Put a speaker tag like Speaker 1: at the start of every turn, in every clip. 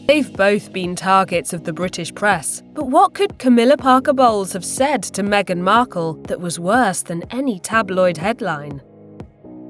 Speaker 1: They've both been targets of the British press, but what could Camilla Parker Bowles have said to Meghan Markle that was worse than any tabloid headline?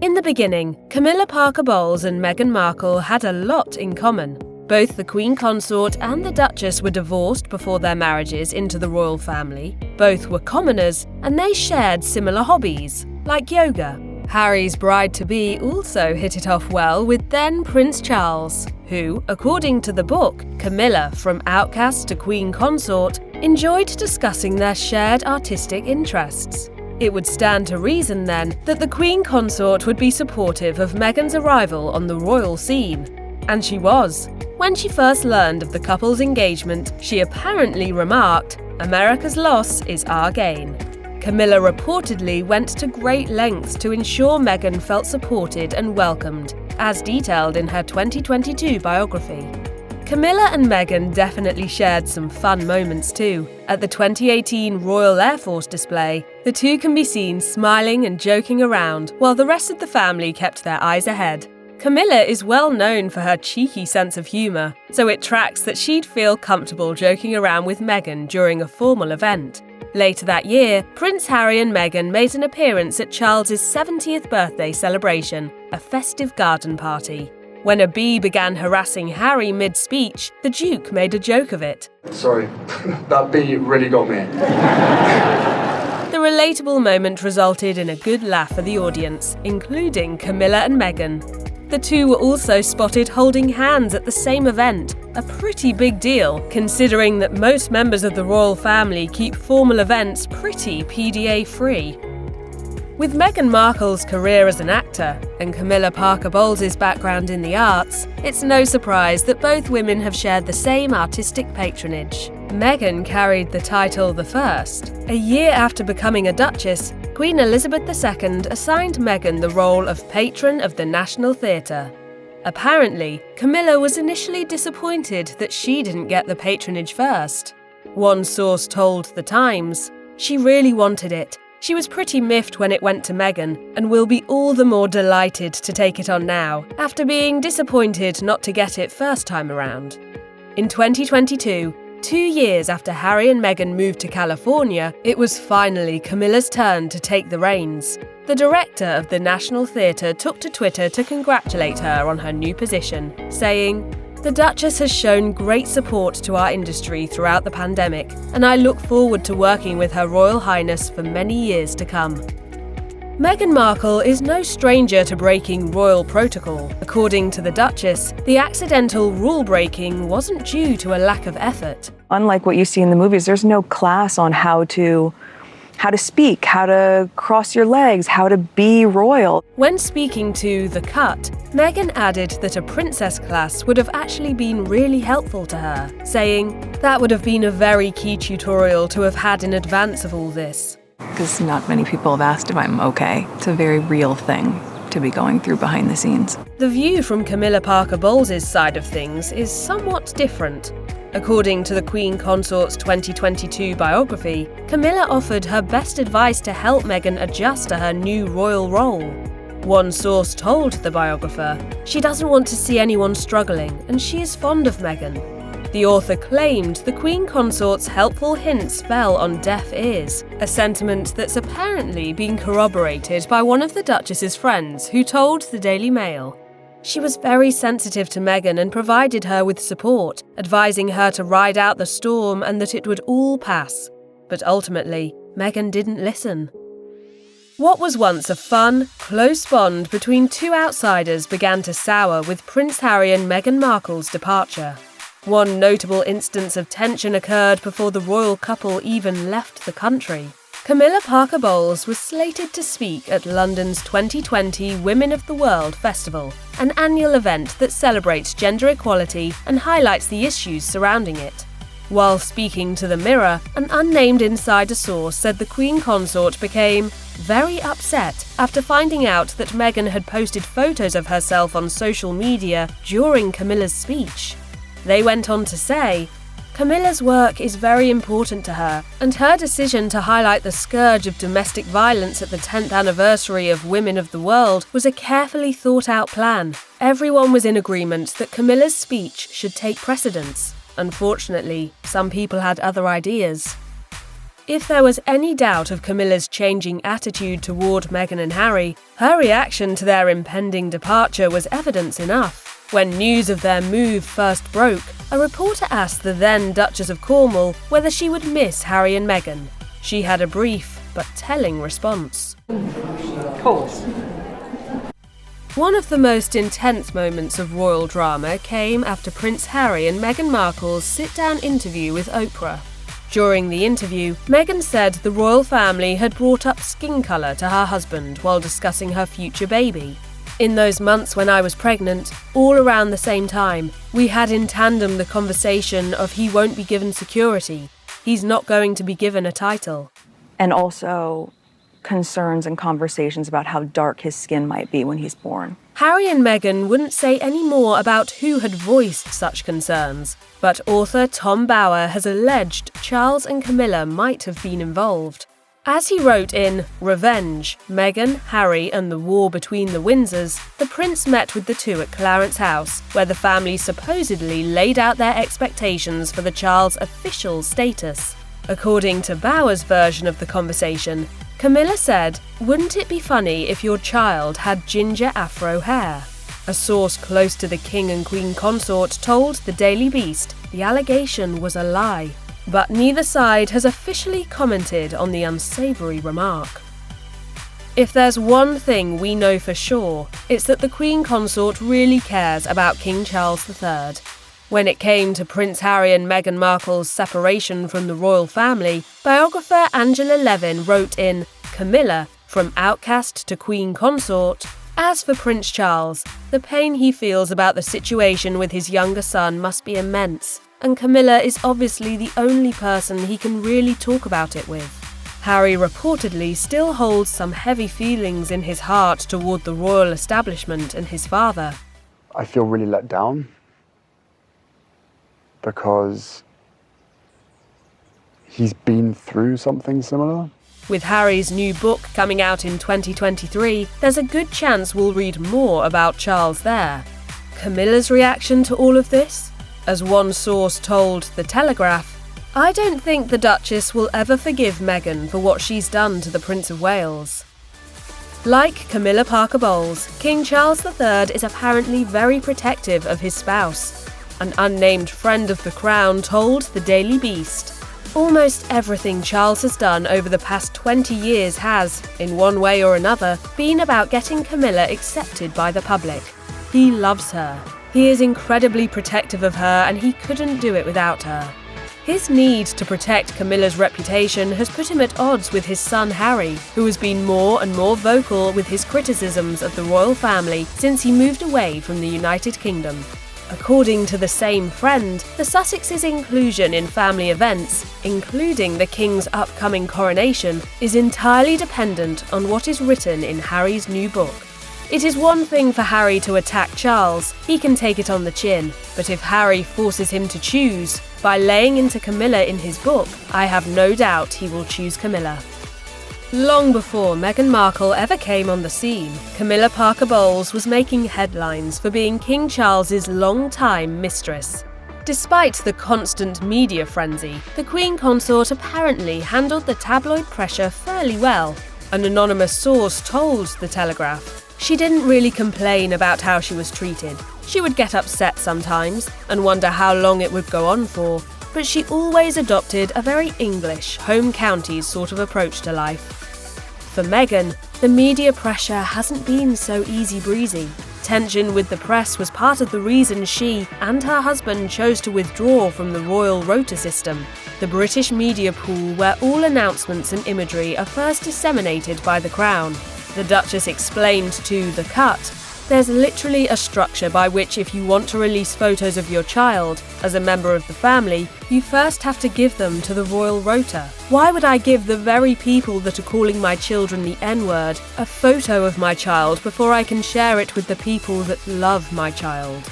Speaker 1: In the beginning, Camilla Parker Bowles and Meghan Markle had a lot in common. Both the Queen Consort and the Duchess were divorced before their marriages into the royal family. Both were commoners, and they shared similar hobbies, like yoga. Harry's bride-to-be also hit it off well with then Prince Charles, who, according to the book, Camilla From Outcast to Queen Consort, enjoyed discussing their shared artistic interests. It would stand to reason, then, that the Queen Consort would be supportive of Meghan's arrival on the royal scene. And she was. When she first learned of the couple's engagement, she apparently remarked, "America's loss is our gain." Camilla reportedly went to great lengths to ensure Meghan felt supported and welcomed, as detailed in her 2022 biography. Camilla and Meghan definitely shared some fun moments too. At the 2018 Royal Air Force display, the two can be seen smiling and joking around, while the rest of the family kept their eyes ahead. Camilla is well known for her cheeky sense of humour, so it tracks that she'd feel comfortable joking around with Meghan during a formal event. Later that year, Prince Harry and Meghan made an appearance at Charles's 70th birthday celebration, a festive garden party. When a bee began harassing Harry mid-speech, the Duke made a joke of it.
Speaker 2: Sorry, that bee really got me.
Speaker 1: The relatable moment resulted in a good laugh for the audience, including Camilla and Meghan. The two were also spotted holding hands at the same event, a pretty big deal, considering that most members of the royal family keep formal events pretty PDA-free. With Meghan Markle's career as an actor and Camilla Parker Bowles' background in the arts, it's no surprise that both women have shared the same artistic patronage. Meghan carried the title the first. A year after becoming a duchess, Queen Elizabeth II assigned Meghan the role of patron of the National Theatre. Apparently, Camilla was initially disappointed that she didn't get the patronage first. One source told The Times, "She really wanted it. She was pretty miffed when it went to Meghan, and will be all the more delighted to take it on now, after being disappointed not to get it first time around." In 2022, 2 years after Harry and Meghan moved to California, it was finally Camilla's turn to take the reins. The director of the National Theatre took to Twitter to congratulate her on her new position, saying, "The Duchess has shown great support to our industry throughout the pandemic, and I look forward to working with Her Royal Highness for many years to come." Meghan Markle is no stranger to breaking royal protocol. According to the Duchess, the accidental rule-breaking wasn't due to a lack of effort.
Speaker 3: Unlike what you see in the movies, there's no class on how to speak, how to cross your legs, how to be royal.
Speaker 1: When speaking to The Cut, Meghan added that a princess class would have actually been really helpful to her, saying, "That would have been a very key tutorial to have had in advance of all this."
Speaker 4: Because not many people have asked if I'm okay. It's a very real thing to be going through behind the scenes.
Speaker 1: The view from Camilla Parker Bowles' side of things is somewhat different. According to the Queen Consort's 2022 biography, Camilla offered her best advice to help Meghan adjust to her new royal role. One source told the biographer, "She doesn't want to see anyone struggling, and she is fond of Meghan." The author claimed the Queen Consort's helpful hints fell on deaf ears, a sentiment that's apparently been corroborated by one of the Duchess's friends who told the Daily Mail. She was very sensitive to Meghan and provided her with support, advising her to ride out the storm and that it would all pass. But ultimately, Meghan didn't listen. What was once a fun, close bond between two outsiders began to sour with Prince Harry and Meghan Markle's departure. One notable instance of tension occurred before the royal couple even left the country. Camilla Parker Bowles was slated to speak at London's 2020 Women of the World Festival, an annual event that celebrates gender equality and highlights the issues surrounding it. While speaking to The Mirror, an unnamed insider source said the Queen Consort became very upset after finding out that Meghan had posted photos of herself on social media during Camilla's speech. They went on to say, Camilla's work is very important to her, and her decision to highlight the scourge of domestic violence at the 10th anniversary of Women of the World was a carefully thought-out plan. Everyone was in agreement that Camilla's speech should take precedence. Unfortunately, some people had other ideas. If there was any doubt of Camilla's changing attitude toward Meghan and Harry, her reaction to their impending departure was evidence enough. When news of their move first broke, a reporter asked the then Duchess of Cornwall whether she would miss Harry and Meghan. She had a brief but telling response. One of the most intense moments of royal drama came after Prince Harry and Meghan Markle's sit-down interview with Oprah. During the interview, Meghan said the royal family had brought up skin colour to her husband while discussing her future baby. In those months when I was pregnant, all around the same time, we had in tandem the conversation of he won't be given security. He's not going to be given a title.
Speaker 3: And also concerns and conversations about how dark his skin might be when he's born.
Speaker 1: Harry and Meghan wouldn't say any more about who had voiced such concerns, but author Tom Bower has alleged Charles and Camilla might have been involved. As he wrote in Revenge, Meghan, Harry and the War Between the Windsors, the prince met with the two at Clarence House, where the family supposedly laid out their expectations for the child's official status. According to Bower's version of the conversation, Camilla said, "Wouldn't it be funny if your child had ginger afro hair?" A source close to the king and queen consort told the Daily Beast the allegation was a lie. But neither side has officially commented on the unsavoury remark. If there's one thing we know for sure, it's that the Queen Consort really cares about King Charles III. When it came to Prince Harry and Meghan Markle's separation from the royal family, biographer Angela Levin wrote in Camilla, From Outcast to Queen Consort, as for Prince Charles, the pain he feels about the situation with his younger son must be immense. And Camilla is obviously the only person he can really talk about it with. Harry reportedly still holds some heavy feelings in his heart toward the royal establishment and his father.
Speaker 2: I feel really let down because he's been through something similar.
Speaker 1: With Harry's new book coming out in 2023, there's a good chance we'll read more about Charles there. Camilla's reaction to all of this? As one source told The Telegraph, "I don't think the Duchess will ever forgive Meghan for what she's done to the Prince of Wales." Like Camilla Parker Bowles, King Charles III is apparently very protective of his spouse. An unnamed friend of the Crown told the Daily Beast, "Almost everything Charles has done over the past 20 years has, in one way or another, been about getting Camilla accepted by the public. He loves her. He is incredibly protective of her and he couldn't do it without her." His need to protect Camilla's reputation has put him at odds with his son Harry, who has been more and more vocal with his criticisms of the royal family since he moved away from the United Kingdom. According to the same friend, the Sussexes' inclusion in family events, including the King's upcoming coronation, is entirely dependent on what is written in Harry's new book. It is one thing for Harry to attack Charles, he can take it on the chin, but if Harry forces him to choose, by laying into Camilla in his book, I have no doubt he will choose Camilla. Long before Meghan Markle ever came on the scene, Camilla Parker Bowles was making headlines for being King Charles's long-time mistress. Despite the constant media frenzy, the Queen Consort apparently handled the tabloid pressure fairly well. An anonymous source told The Telegraph, "She didn't really complain about how she was treated. She would get upset sometimes and wonder how long it would go on for, but she always adopted a very English, home counties sort of approach to life." For Meghan, the media pressure hasn't been so easy-breezy. Tension with the press was part of the reason she and her husband chose to withdraw from the royal rota system, the British media pool where all announcements and imagery are first disseminated by the Crown. The Duchess explained to The Cut, "There's literally a structure by which if you want to release photos of your child, as a member of the family, you first have to give them to the royal rota. Why would I give the very people that are calling my children the N-word a photo of my child before I can share it with the people that love my child?"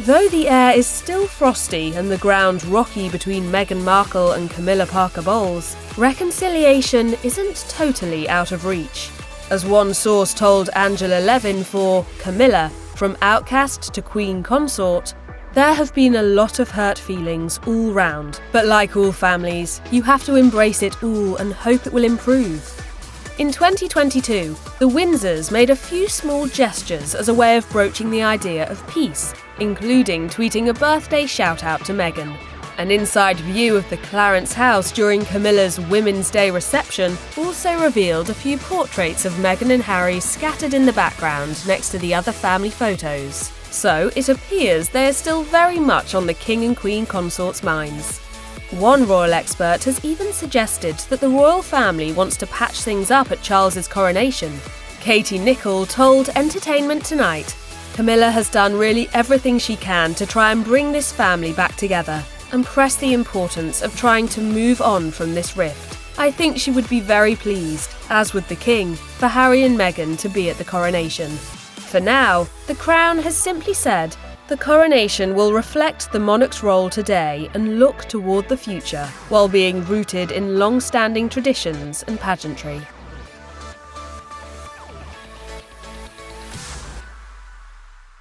Speaker 1: Though the air is still frosty and the ground rocky between Meghan Markle and Camilla Parker Bowles, reconciliation isn't totally out of reach. As one source told Angela Levin for Camilla, from outcast to Queen Consort, there have been a lot of hurt feelings all round, but like all families, you have to embrace it all and hope it will improve. In 2022, the Windsors made a few small gestures as a way of broaching the idea of peace, including tweeting a birthday shout-out to Meghan. An inside view of the Clarence house during Camilla's Women's Day reception also revealed a few portraits of Meghan and Harry scattered in the background next to the other family photos. So it appears they are still very much on the King and Queen consort's minds. One royal expert has even suggested that the royal family wants to patch things up at Charles's coronation. Katie Nicholl told Entertainment Tonight, "Camilla has done really everything she can to try and bring this family back together and press the importance of trying to move on from this rift. I think she would be very pleased, as would the King, for Harry and Meghan to be at the coronation." For now, the Crown has simply said, the coronation will reflect the monarch's role today and look toward the future, while being rooted in long-standing traditions and pageantry.